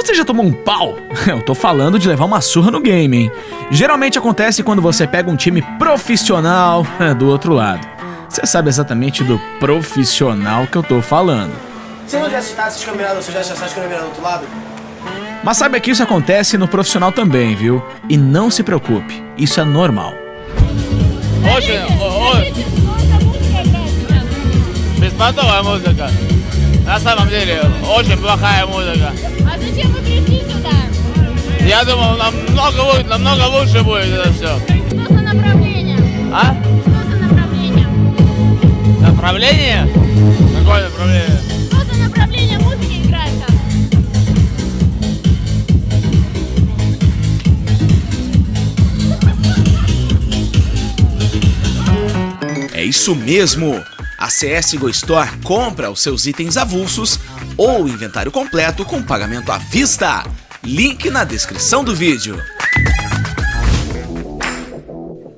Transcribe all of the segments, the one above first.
Você já tomou um pau? Eu tô falando de levar uma surra no game, hein? Geralmente acontece quando você pega um time profissional do outro lado. Você sabe exatamente do profissional que eu tô falando. Você não já assiste campeonato, você já assiste campeonato do outro lado? Mas saiba que isso acontece no profissional também, viu? E não se preocupe, isso é normal. Беспонтовая музыка. На самом деле, очень плохая музыка. А зачем вы пришли сюда? Я думал, намного лучше будет это все. Что за направление? А? Что за направление? Направление? Какое направление? Что за направление музыки играет там? É isso mesmo! A CSGO Store compra os seus itens avulsos ou inventário completo com pagamento à vista. Link na descrição do vídeo.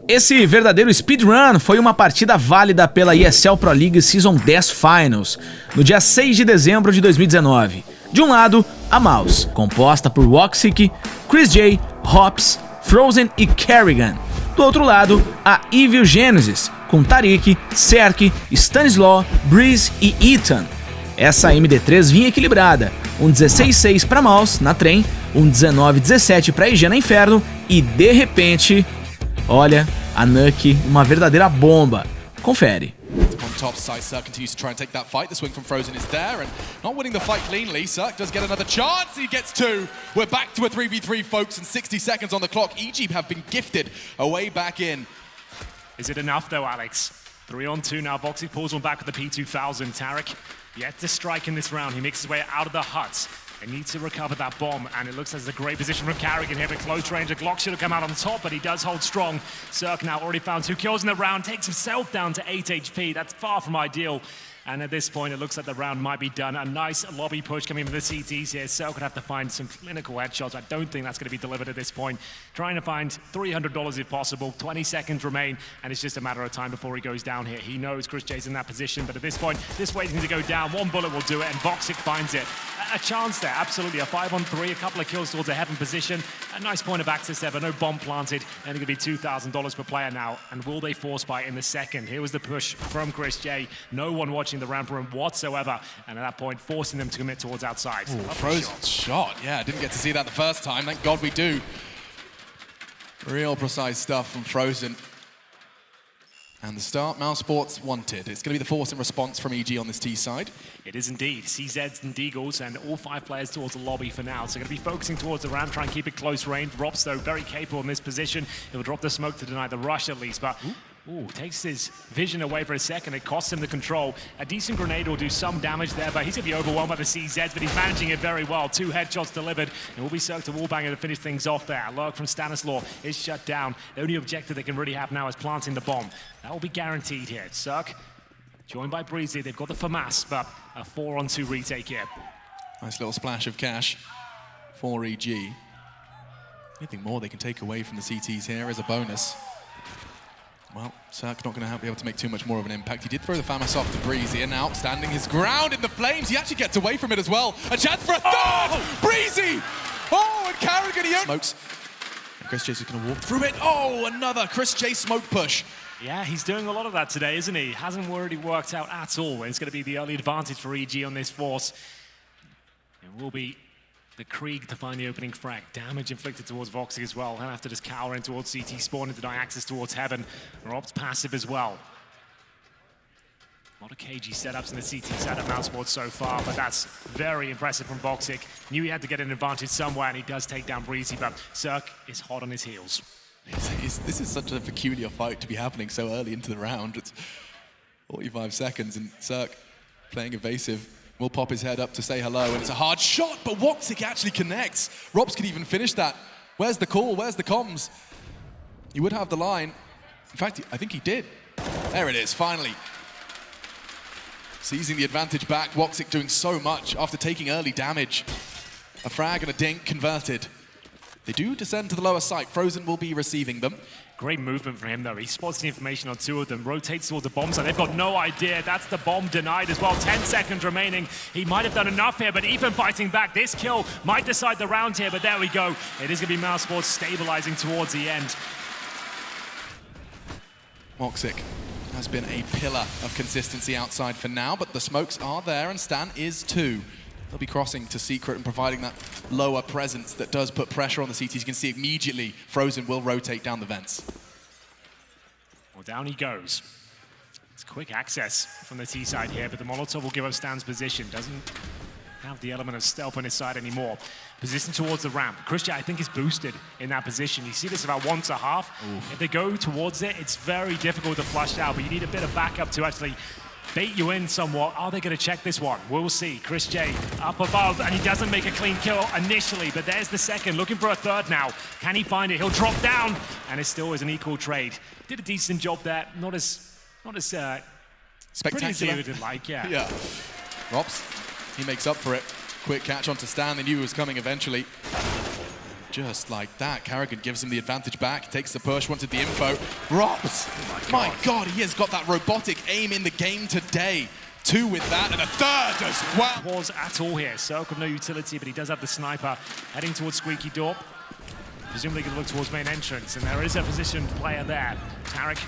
Esse verdadeiro speedrun foi uma partida válida pela ESL Pro League Season 10 Finals, no dia 6 de dezembro de 2019. De um lado, a Mais, composta por Woxic, Chris J, Hops, Frozen e Kerrigan. Do outro lado, a Evil Genesis, com Tariq, Serk, Stanislaw, Breeze e Ethan. Essa MD3 vinha equilibrada, um 16-6 para Mais na trem, um 19-17 para IG na Inferno e, de repente, olha, a Nuke, uma verdadeira bomba. Confere. On top, Cirque continues to try and take that fight. The swing from Frozen is there, and not winning the fight cleanly. Cirque does get another chance. He gets two. We're back to a 3v3, folks, and 60 seconds on the clock. EG have been gifted a way back in. Is it enough though, Alex? 3-on-2 now. Voxy pulls one back with the P2000. Tariq yet to strike in this round. He makes his way out of the hut. They need to recover that bomb, and it looks as a great position from Kerrigan here at close range. A Glock should have come out on top, but he does hold strong. Cirque now already found 2 kills in the round, takes himself down to 8 HP. That's far from ideal. And at this point, it looks like the round might be done. A nice lobby push coming from the CTs here. Cirque would have to find some clinical headshots. I don't think that's going to be delivered at this point. Trying to find $300 if possible. 20 seconds remain, and it's just a matter of time before he goes down here. He knows Chris J's in that position, but at this point, this waiting to go down. One bullet will do it, and Voxic finds it. A chance there, absolutely. A 5-on-3, a couple of kills towards a heaven position. A nice point of access there, but no bomb planted. Only going to be $2,000 per player now. And will they force buy in the second? Here was the push from Chris J. No one watching the ramp room whatsoever. And at that point, forcing them to commit towards outside. Frozen shot. Yeah, didn't get to see that the first time. Thank God we do. Real precise stuff from Frozen. And the start Mouse Sports wanted. It's going to be the force in response from EG on this T side. It is indeed. CZs and Deagles and all 5 players towards the lobby for now. So going to be focusing towards the ramp, try and keep it close range. Rob's, though, very capable in this position. He'll drop the smoke to deny the rush at least, but takes his vision away for a second. It costs him the control. A decent grenade will do some damage there, but he's going to be overwhelmed by the CZs, but he's managing it very well. 2 headshots delivered, and will be Cirque to Wallbanger to finish things off there. Lurk from Stanislaw is shut down. The only objective they can really have now is planting the bomb. That will be guaranteed here. Cirque, joined by Breezy. They've got the FAMAS, but a 4-on-2 retake here. Nice little splash of cash for EG. Anything more they can take away from the CTs here as a bonus. Well, Cirque not going to be able to make too much more of an impact. He did throw the FAMAS off to Breezy, and now standing his ground in the flames. He actually gets away from it as well. A chance for a third! Breezy! Oh, and Kerrigan, he smokes. And Chris J's going to walk through it. Oh, another Chris J smoke push. Yeah, he's doing a lot of that today, isn't he? Hasn't already worked out at all. And it's going to be the early advantage for EG on this force. It will be the Krieg to find the opening frag. Damage inflicted towards Voxy as well. He'll have to just cower in towards CT spawn and deny access towards Heaven. Rob's passive as well. A lot of KG setups in the CT side of Mouse Sports so far, but that's very impressive from Voxic. Knew he had to get an advantage somewhere, and he does take down Breezy, but Cirque is hot on his heels. This is such a peculiar fight to be happening so early into the round. It's 45 seconds, and Cirque playing evasive. Will pop his head up to say hello, and it's a hard shot, but Woxic actually connects. Robs could even finish that. Where's the call? Where's the comms? He would have the line. In fact, I think he did. There it is, finally. Seizing the advantage back. Woxic doing so much after taking early damage. A frag and a dink converted. They do descend to the lower site. Frozen will be receiving them. Great movement from him, though. He spots the information on two of them, rotates towards the bomb site. They've got no idea. That's the bomb denied as well. 10 seconds remaining. He might have done enough here, but even fighting back, this kill might decide the round here, but there we go. It is going to be mousesports stabilizing towards the end. Moxic has been a pillar of consistency outside for now, but the smokes are there, and Stan is too. They'll be crossing to Secret and providing that lower presence that does put pressure on the CTs. You can see immediately Frozen will rotate down the vents. Well, down he goes. It's quick access from the T side here, but the Molotov will give up Stan's position. Doesn't have the element of stealth on his side anymore. Position towards the ramp. Christian, I think, is boosted in that position. You see this about once a half. Oof. If they go towards it, it's very difficult to flush out, but you need a bit of backup to actually bait you in somewhat. Are they going to check this one? We'll see. Chris J up above, and he doesn't make a clean kill initially, but there's the second. Looking for a third now. Can he find it? He'll drop down, and it still is an equal trade. Did a decent job there. Not as spectacular. Pretty as like, yeah. Yeah. Rops, he makes up for it. Quick catch onto Stan. They knew he was coming eventually. Just like that, Carrigan gives him the advantage back, takes the push, wanted the info. Rops! Oh my God, he has got that robotic aim in the game today. 2 with that, and a third as well. Was at all here. Circle no utility, but he does have the sniper heading towards Squeaky Door. Presumably going to look towards main entrance, and there is a positioned player there. Tarek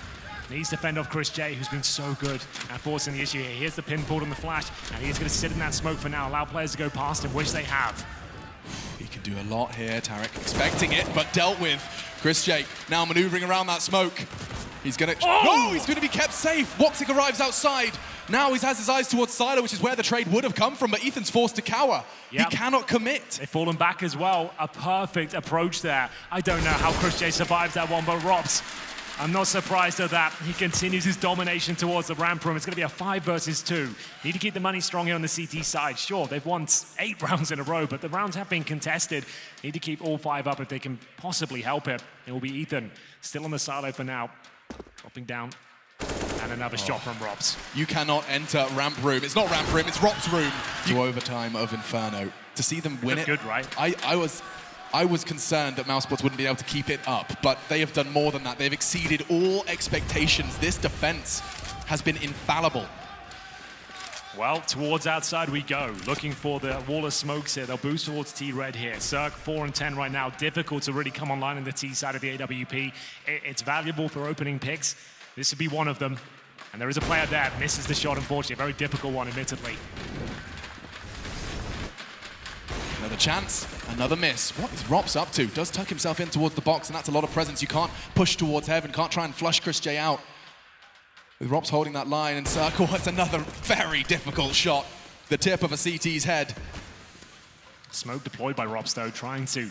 needs to fend off Chris J, who's been so good at forcing the issue here. Here's the pin pulled on the flash, and he's going to sit in that smoke for now, allow players to go past him, which they have. He can do a lot here, Tarek expecting it, but dealt with. Chris J now maneuvering around that smoke. He's gonna, he's gonna be kept safe. Woxic arrives outside. Now he has his eyes towards Silo, which is where the trade would have come from, but Ethan's forced to cower. Yep. He cannot commit. They've fallen back as well. A perfect approach there. I don't know how Chris J survives that one, but Rops, I'm not surprised at that. He continues his domination towards the ramp room. It's going to be a 5 versus 2. Need to keep the money strong here on the CT side. Sure, they've won 8 rounds in a row, but the rounds have been contested. Need to keep all 5 up if they can possibly help it. It will be Ethan, still on the silo for now. Dropping down, and another shot from Rops. You cannot enter ramp room. It's not ramp room, it's Rops room. To overtime of Inferno. To see them win it. Good, right? I was concerned that mousesports wouldn't be able to keep it up, but they have done more than that. They've exceeded all expectations. This defense has been infallible. Well, towards outside we go. Looking for the wall of smokes here. They'll boost towards T-Red here. Circ 4 and 10 right now. Difficult to really come online in the T side of the AWP. It's valuable for opening picks. This would be one of them. And there is a player there. Misses the shot, unfortunately. A very difficult one, admittedly. Another chance, another miss. What is Rops up to? Does tuck himself in towards the box, and that's a lot of presence. You can't push towards heaven, can't try and flush Chris J out. With Rops holding that line and Circle, it's another very difficult shot. The tip of a CT's head. Smoke deployed by Rops, though, trying to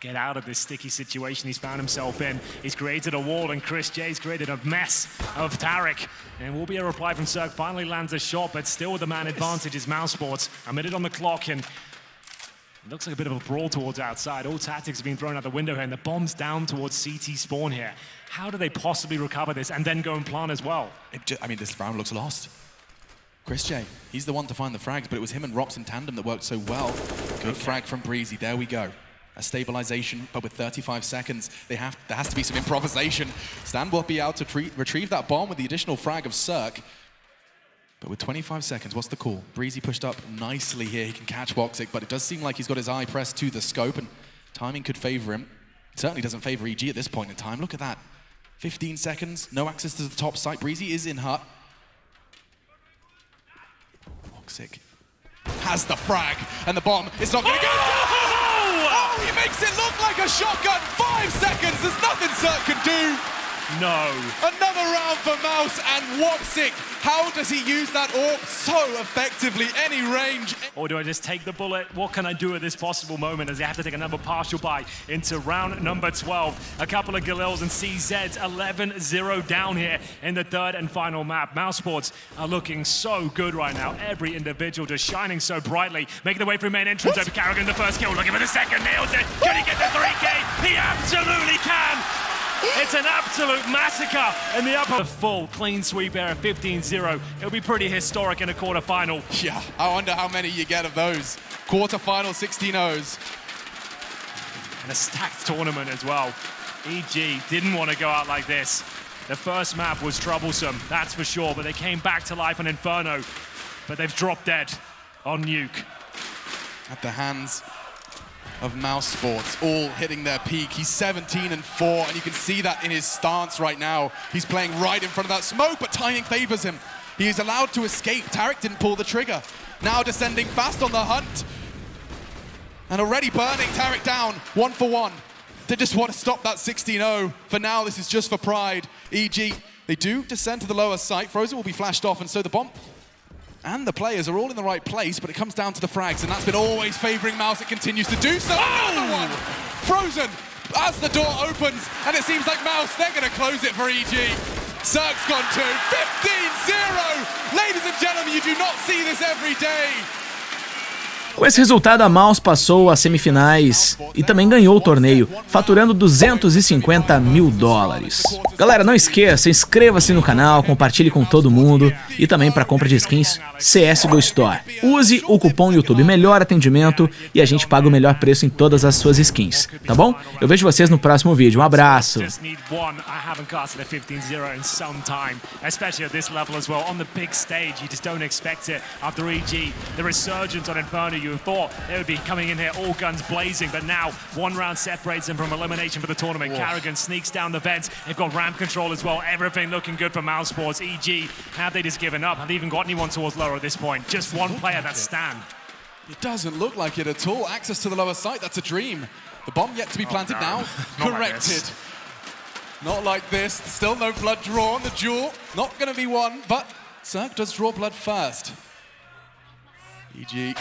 get out of this sticky situation he's found himself in. He's created a wall, and Chris J's created a mess of Tarek. And will be a reply from Cirque. Finally lands a shot, but still with the man advantage is mousesports. A minute on the clock, and it looks like a bit of a brawl towards outside. All tactics have been thrown out the window here, and the bomb's down towards CT spawn here. How do they possibly recover this and then go and plant as well? I mean, this round looks lost. Chris J, he's the one to find the frags, but it was him and Rops in tandem that worked so well. Good frag from Breezy, there we go. A stabilization, but with 35 seconds, there has to be some improvisation. Stan will be able to retrieve that bomb with the additional frag of Cirque. But with 25 seconds, what's the call? Breezy pushed up nicely here. He can catch Woxic, but it does seem like he's got his eye pressed to the scope, and timing could favor him. It certainly doesn't favor EG at this point in time. Look at that. 15 seconds, no access to the top site. Breezy is in hut. Woxic has the frag, and the bomb is not going to go down. Oh, he makes it look like a shotgun. 5 seconds, there's nothing Cirque can do. No. Another round for Mouse and Woxic. How does he use that AWP so effectively? Any range? Or do I just take the bullet? What can I do at this possible moment as they have to take another partial bye into round number 12? A couple of Galils and CZs, 11-0 down here in the third and final map. Mousesports are looking so good right now. Every individual just shining so brightly. Making the way through main entrance over Carrigan, the first kill. Looking for the second, nails it. Can he get the 3K? He absolutely can. It's an absolute massacre in the upper. Full clean sweep here at 15-0. It'll be pretty historic in a quarterfinal. Yeah, I wonder how many you get of those. Quarterfinal 16-0s. and a stacked tournament as well. EG didn't want to go out like this. The first map was troublesome, that's for sure, but they came back to life on Inferno, but they've dropped dead on Nuke. At the hands of Mouse Sports, all hitting their peak. He's 17-4, and you can see that in his stance right now. He's playing right in front of that smoke, but timing favors him. He is allowed to escape. Tarek didn't pull the trigger. Now descending fast on the hunt. And already burning Tarek down, 1 for 1. They just want to stop that 16-0. For now, this is just for pride. EG, they do descend to the lower site. Frozen will be flashed off, and so the bomb and the players are all in the right place, but it comes down to the frags, and that's been always favoring Mouse. It continues to do so. Another one! Frozen as the door opens, and it seems like Mouse, they're going to close it for EG. Cirque's gone too. 15-0! Ladies and gentlemen, you do not see this every day. Com esse resultado, a Mouse passou às semifinais e também ganhou o torneio, faturando $250 mil. Galera, não esqueça, inscreva-se no canal, compartilhe com todo mundo e também para compra de skins CSGO Store. Use o cupom YouTube Melhor Atendimento e a gente paga o melhor preço em todas as suas skins, tá bom? Eu vejo vocês no próximo vídeo. Um abraço! You thought they would be coming in here all guns blazing, but now 1 round separates them from elimination for the tournament. Carrigan sneaks down the vents. They've got ramp control as well. Everything looking good for Mouse Sports. EG, have they just given up? Have they even got anyone towards lower at this point? Just one player, that's Stan. It doesn't look like it at all. Access to the lower site, that's a dream. The bomb yet to be planted now. Corrected. Not like this. Still no blood drawn. The duel not going to be won, but Cirque does draw blood first. EG,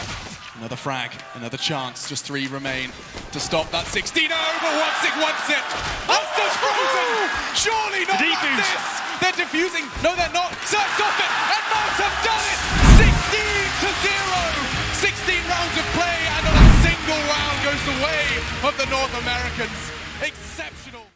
another frag, another chance, just 3 remain to stop that 16-0, but wants it! That's Frozen! Surely not like this! They're defusing, no they're not, Cirque's off it, and Mouse have done it! 16-0! 16 rounds of play, and not a single round goes the way of the North Americans, except